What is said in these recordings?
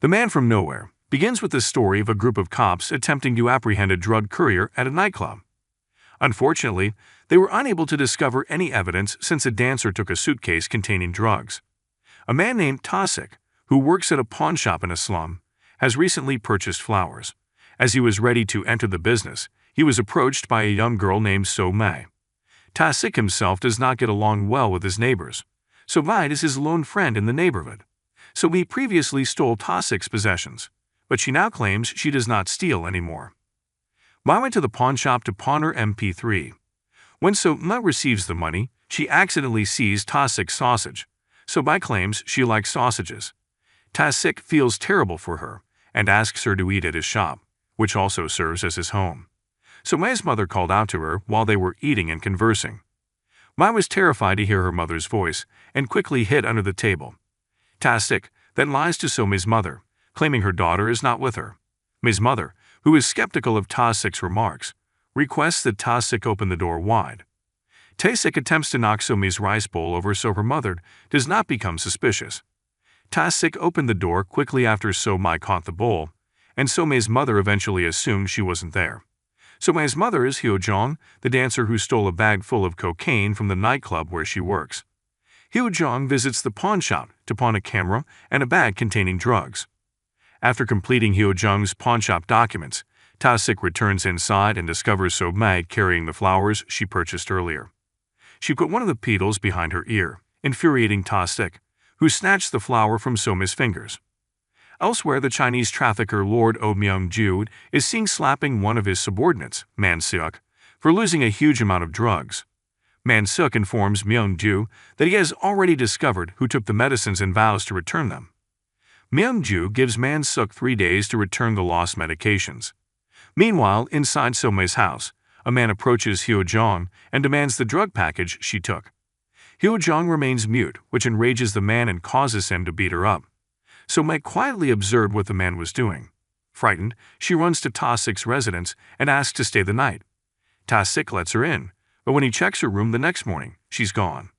The Man from Nowhere begins with the story of a group of cops attempting to apprehend a drug courier at a nightclub. Unfortunately, they were unable to discover any evidence since a dancer took a suitcase containing drugs. A man named Tasik, who works at a pawn shop in a slum, has recently purchased flowers. As he was ready to enter the business, he was approached by a young girl named So-Mei. Tasik himself does not get along well with his neighbors. So-Mei is his lone friend in the neighborhood. So-Mei previously stole Tasik's possessions, but she now claims she does not steal anymore. Mai went to the pawn shop to pawn her MP3. When So-Mei receives the money, she accidentally sees Tasik's sausage. So-Mei claims she likes sausages. Tasik feels terrible for her and asks her to eat at his shop, which also serves as his home. So-Mei's mother called out to her while they were eating and conversing. Mai was terrified to hear her mother's voice and quickly hid under the table. Tasik then lies to So-Mei's mother, claiming her daughter is not with her. Mei's mother, who is skeptical of Tasik's remarks, requests that Tasik open the door wide. Tasik attempts to knock So-Mei's rice bowl over so her mother does not become suspicious. Tasik opened the door quickly after So-Mei caught the bowl, and So-Mei's mother eventually assumed she wasn't there. So-Mei's mother is Hyo-jong, the dancer who stole a bag full of cocaine from the nightclub where she works. Hyo-jong visits the pawn shop to pawn a camera and a bag containing drugs. After completing Hyo-jong's pawnshop documents, Tasik returns inside and discovers So-Mei carrying the flowers she purchased earlier. She put one of the petals behind her ear, infuriating Tasik, who snatched the flower from So-Mei's fingers. Elsewhere, the Chinese trafficker Lord Oh Myung-ju is seen slapping one of his subordinates, Man-seok, for losing a huge amount of drugs. Man-seok informs Myung-ju that he has already discovered who took the medicines and vows to return them. Myung-ju gives Man-seok 3 days to return the lost medications. Meanwhile, inside So-Mei's house, a man approaches Hyo-jong and demands the drug package she took. Hyo-jong remains mute, which enrages the man and causes him to beat her up. So-Mei quietly observed what the man was doing. Frightened, she runs to Tasik's residence and asks to stay the night. Tasik lets her in, but when he checks her room the next morning, she's gone.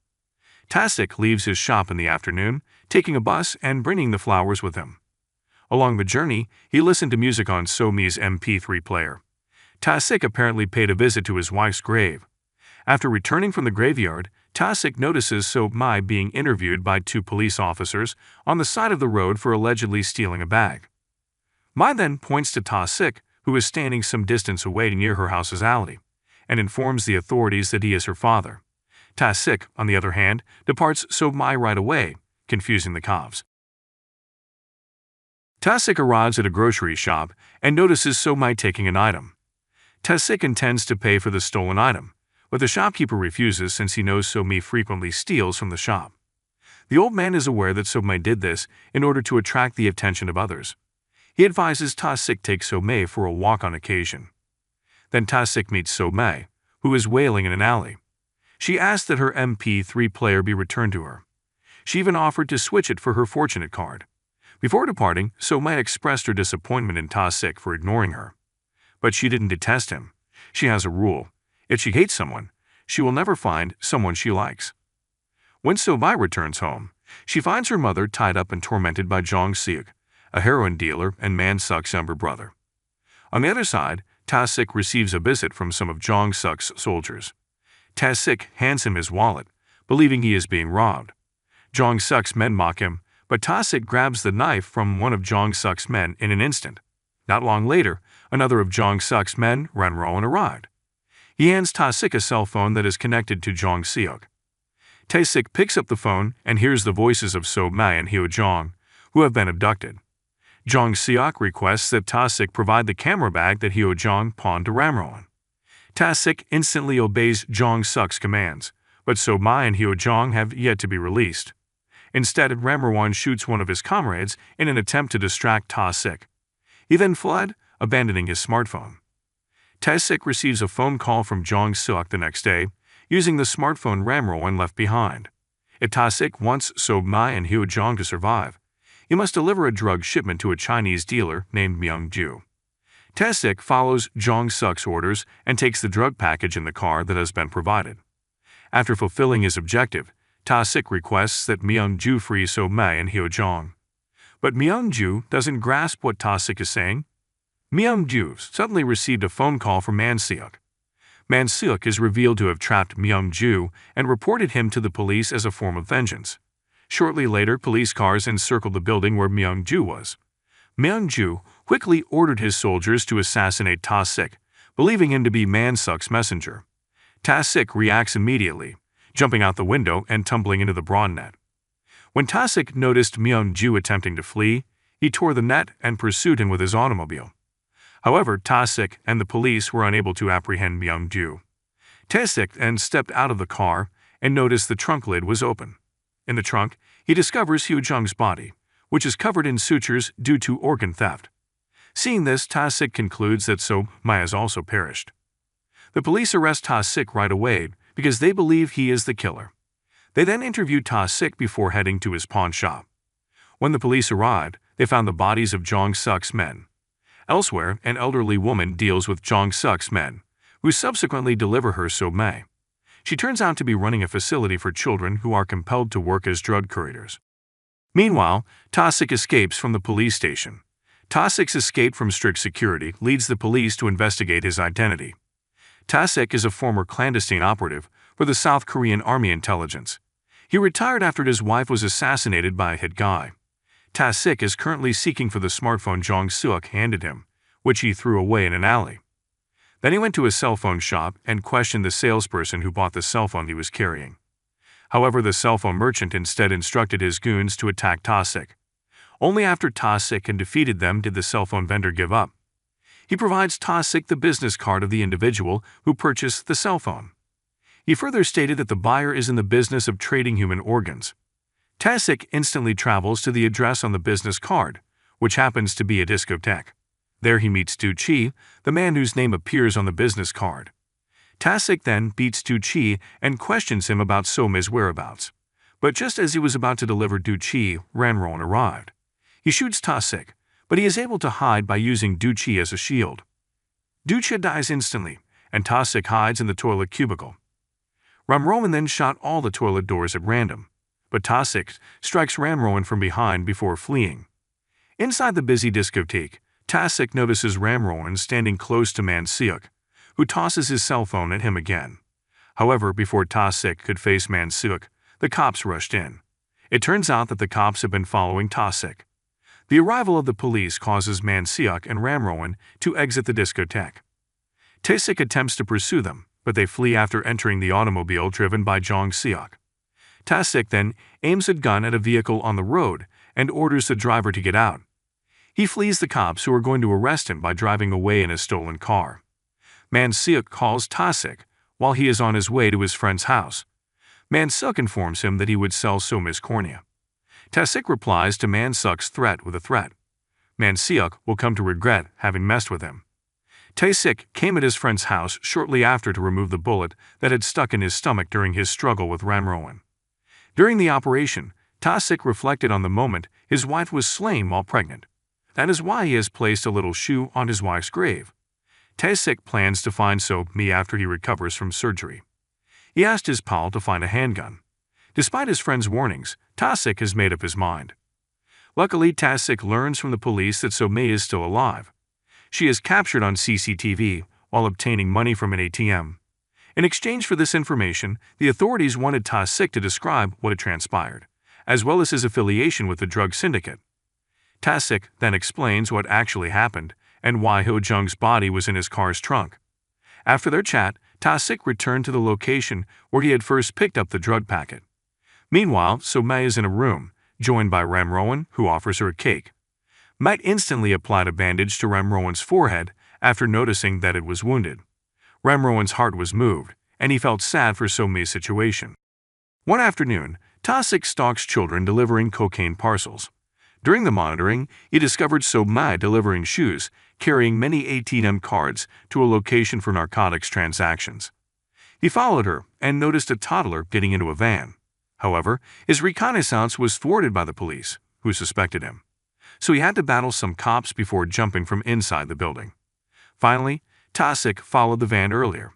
Tasik leaves his shop in the afternoon, taking a bus and bringing the flowers with him. Along the journey, he listened to music on So-Mei's MP3 player. Tasik apparently paid a visit to his wife's grave. After returning from the graveyard, Tasik notices So-Mei being interviewed by 2 police officers on the side of the road for allegedly stealing a bag. Mai then points to Tasik, who is standing some distance away near her house's alley, and informs the authorities that he is her father. Tasik, on the other hand, departs So-Mei right away, confusing the cops. Tasik arrives at a grocery shop and notices So-Mei taking an item. Tasik intends to pay for the stolen item, but the shopkeeper refuses since he knows So-Mei frequently steals from the shop. The old man is aware that So-Mei did this in order to attract the attention of others. He advises Tasik take So-Mei for a walk on occasion. Then Tasik meets So-Mei, who is wailing in an alley. She asks that her MP3 player be returned to her. She even offered to switch it for her fortunate card. Before departing, So-Mei expressed her disappointment in Tasik for ignoring her. But she didn't detest him. She has a rule. If she hates someone, she will never find someone she likes. When So-Mei returns home, she finds her mother tied up and tormented by Jong-seok, a heroin dealer and Man-seok's younger brother. On the other side, Tasik receives a visit from some of Jong-seok's soldiers. Tasik hands him his wallet, believing he is being robbed. Jong-seok's men mock him, but Tasik grabs the knife from one of Jong-seok's men in an instant. Not long later, another of Jong-seok's men, Ranroan, arrived. He hands Tasik a cell phone that is connected to Jong-seok. Tasik picks up the phone and hears the voices of So-Mei and Hyo-jong, who have been abducted. Jong-seok requests that Tasik provide the camera bag that Hyo-jong pawned to Ranroan. Tasik instantly obeys Jong-seok's commands, but So-Mei and Hyo-jong have yet to be released. Instead, Ranroan shoots one of his comrades in an attempt to distract Tasik. He then fled, abandoning his smartphone. Tasik receives a phone call from Jong-seok the next day, using the smartphone Ranroan left behind. If Tasik wants So-Mei and Hyo-jong to survive, he must deliver a drug shipment to a Chinese dealer named Myung-ju. Tasik follows Jong-seok's orders and takes the drug package in the car that has been provided. After fulfilling his objective, Tasik requests that Myung-ju free So-Mei and Hyo-jong. But Myung-ju doesn't grasp what Ta-sik is saying. Myung-ju suddenly received a phone call from Man-seok. Man-seok is revealed to have trapped Myung-ju and reported him to the police as a form of vengeance. Shortly later, police cars encircled the building where Myung-ju was. Myung-ju quickly ordered his soldiers to assassinate Ta-sik, believing him to be Man-seok's messenger. Ta-sik reacts immediately, jumping out the window and tumbling into the brawn net. When Ta-sik noticed Myung-ju attempting to flee, he tore the net and pursued him with his automobile. However, Ta-sik and the police were unable to apprehend Myung-ju. Ta-sik then stepped out of the car and noticed the trunk lid was open. In the trunk, he discovers Hyo-jung's body, which is covered in sutures due to organ theft. Seeing this, Ta-sik concludes that So-mi has also perished. The police arrest Ta-sik right away because they believe he is the killer. They then interview Ta-sik before heading to his pawn shop. When the police arrived, they found the bodies of Jong-suk's men. Elsewhere, an elderly woman deals with Jong-suk's men, who subsequently deliver her So-mi. She turns out to be running a facility for children who are compelled to work as drug couriers. Meanwhile, Ta-sik escapes from the police station. Ta-sik's escape from strict security leads the police to investigate his identity. Ta-sik is a former clandestine operative for the South Korean Army Intelligence. He retired after his wife was assassinated by a hit guy. Ta-sik is currently seeking for the smartphone Jong-suk handed him, which he threw away in an alley. Then he went to a cell phone shop and questioned the salesperson who bought the cell phone he was carrying. However, the cell phone merchant instead instructed his goons to attack Ta-sik. Only after Ta-sik had defeated them did the cell phone vendor give up. He provides Ta-sik the business card of the individual who purchased the cell phone. He further stated that the buyer is in the business of trading human organs. Ta-sik instantly travels to the address on the business card, which happens to be a discotheque. There he meets Du-chi, the man whose name appears on the business card. Ta-sik then beats Du-chi and questions him about So-mi's whereabouts. But just as he was about to deliver Du-chi, Ran-ron arrived. He shoots Ta-sik, but he is able to hide by using Du-chi as a shield. Du-chi dies instantly, and Ta-sik hides in the toilet cubicle. Ran-ron then shot all the toilet doors at random, but Ta-sik strikes Ran-ron from behind before fleeing. Inside the busy discotheque, Ta-sik notices Ran-ron standing close to Man-seok, who tosses his cell phone at him again. However, before Ta-sik could face Man-seok, the cops rushed in. It turns out that the cops have been following Ta-sik. The arrival of the police causes Man-seok and Ran-ron to exit the discotheque. Ta-sik attempts to pursue them, but they flee after entering the automobile driven by Jong-seok. Ta-sik then aims a gun at a vehicle on the road and orders the driver to get out. He flees the cops who are going to arrest him by driving away in a stolen car. Man-seok calls Ta-sik while he is on his way to his friend's house. Man-seok informs him that he would sell So-mi's cornea. Ta-sik replies to Man-seok's threat with a threat. Man-seok will come to regret having messed with him. Ta-sik came at his friend's house shortly after to remove the bullet that had stuck in his stomach during his struggle with Ran-ron. During the operation, Ta-sik reflected on the moment his wife was slain while pregnant. That is why he has placed a little shoe on his wife's grave. Ta-sik plans to find So-mi after he recovers from surgery. He asked his pal to find a handgun. Despite his friend's warnings, Ta-sik has made up his mind. Luckily, Ta-sik learns from the police that So-mi is still alive. She is captured on CCTV while obtaining money from an ATM. In exchange for this information, the authorities wanted Ta-sik to describe what had transpired, as well as his affiliation with the drug syndicate. Ta-sik then explains what actually happened and why Hyo-jung's body was in his car's trunk. After their chat, Ta-sik returned to the location where he had first picked up the drug packet. Meanwhile, So-mi is in a room, joined by Ran-ron, who offers her a cake. Might instantly applied a bandage to Ran-ron's forehead after noticing that it was wounded. Ran-ron's heart was moved, and he felt sad for So-mi's situation. One afternoon, Ta-sik stalks children delivering cocaine parcels. During the monitoring, he discovered So-mi delivering shoes, carrying many ATM cards to a location for narcotics transactions. He followed her and noticed a toddler getting into a van. However, his reconnaissance was thwarted by the police, who suspected him. So he had to battle some cops before jumping from inside the building. Finally, Ta-sik followed the van earlier.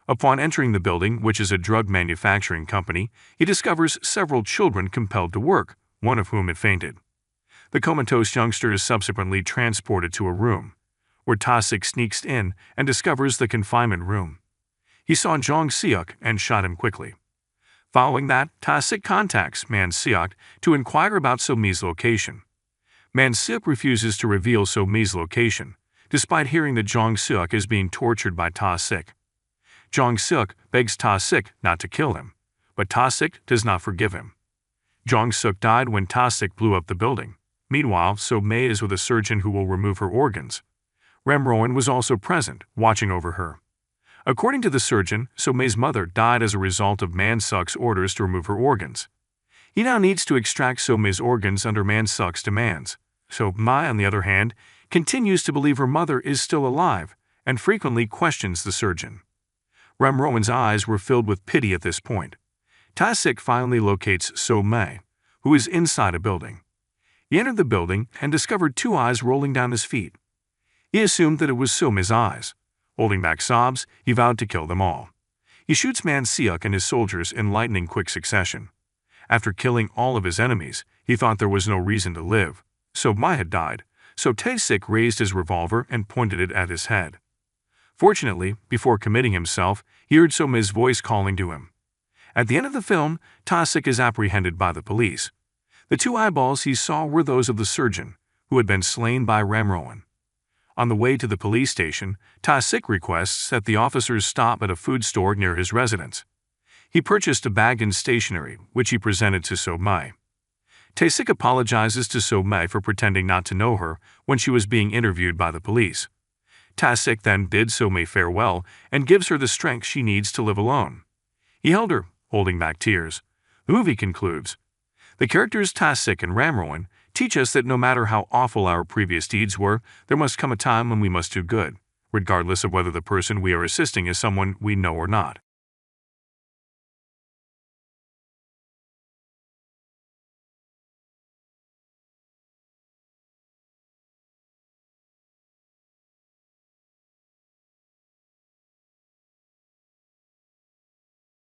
Upon entering the building, which is a drug manufacturing company, he discovers several children compelled to work, one of whom had fainted. The comatose youngster is subsequently transported to a room, where Ta-sik sneaks in and discovers the confinement room. He saw Jong-seok and shot him quickly. Following that, Ta-sik contacts Man-seok to inquire about So-mi's location. Man-seok refuses to reveal So-mi's location, despite hearing that Jong-seok is being tortured by Ta-sik. Jong-seok begs Ta-sik not to kill him, but Ta-sik does not forgive him. Jong-seok died when Ta-sik blew up the building. Meanwhile, So-mi is with a surgeon who will remove her organs. Ram-rowan was also present, watching over her. According to the surgeon, So-mi's mother died as a result of Man-seok's orders to remove her organs. He now needs to extract So-mi's organs under Man-seok's demands. So-mi, on the other hand, continues to believe her mother is still alive and frequently questions the surgeon. Ram-rowan's eyes were filled with pity at this point. Ta-sik finally locates So-mi, who is inside a building. He entered the building and discovered 2 eyes rolling down his feet. He assumed that it was So-mi's eyes. Holding back sobs, he vowed to kill them all. He shoots Man-seok and his soldiers in lightning quick succession. After killing all of his enemies, he thought there was no reason to live. So-mi had died, so Ta-sik raised his revolver and pointed it at his head. Fortunately, before committing himself, he heard So-mi's voice calling to him. At the end of the film, Ta-sik is apprehended by the police. The 2 eyeballs he saw were those of the surgeon, who had been slain by Ram-rowan. On the way to the police station, Ta-sik requests that the officers stop at a food store near his residence. He purchased a bag and stationery, which he presented to So-mi. Ta-sik apologizes to So-mi for pretending not to know her when she was being interviewed by the police. Ta-sik then bids So-mi farewell and gives her the strength she needs to live alone. He held her, holding back tears. The movie concludes. The characters Ta-sik and Ram-rowan teach us that no matter how awful our previous deeds were, there must come a time when we must do good, regardless of whether the person we are assisting is someone we know or not.